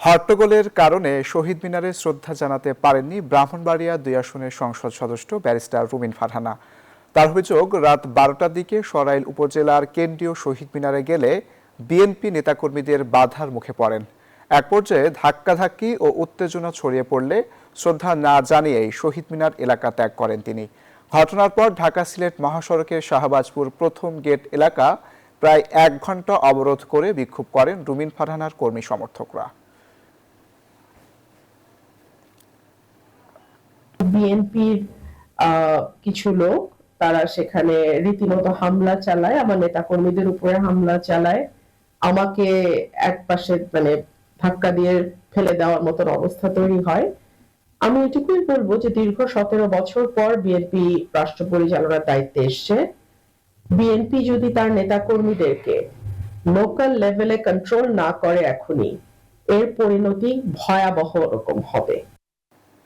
হট্টগোলের কারণে শহীদ মিনারে শ্রদ্ধা জানাতে পারেননি ব্রাহ্মণবাড়িয়া ২ আসনের সংসদ সদস্য ব্যারিস্টার রুমিন ফারহানা। তার অভিযোগ, রাত ১২টার দিকে সরাইল উপজেলার কেন্দ্রীয় শহীদ মিনারে গেলে বিএনপি নেতাকর্মীদের বাধার মুখে পড়েন। এক পর্যায়ে ধাক্কাধাক্কি ও উত্তেজনা ছড়িয়ে পড়লে শ্রদ্ধা না জানিয়েই শহীদ মিনার এলাকা ত্যাগ করেন তিনি। ঘটনার পর ঢাকা সিলেট মহাসড়কের শাহবাজপুর প্রথম গেট এলাকা প্রায় ১ ঘন্টা অবরোধ করে বিক্ষোভ করেন রুমিন ফারহানার কর্মী সমর্থকরা। বিএনপির কিছু লোক তারা সেখানে রীতিমতো হামলা চালায়, আমার নেতা কর্মীদের উপরে হামলা চালায়, আমাকে এক পাশে ধাক্কা দিয়ে ফেলে দেওয়ার মতন অবস্থা তৈরি হয়। আমি এটুকুই বলবো যে দীর্ঘ ১৭ বছর পর বিএনপি রাষ্ট্র পরিচালনার দায়িত্বে এসছে। বিএনপি যদি তার নেতা কর্মীদেরকে লোকাল লেভেলে কন্ট্রোল না করে এখনই, এর পরিণতি ভয়াবহ রকম হবে।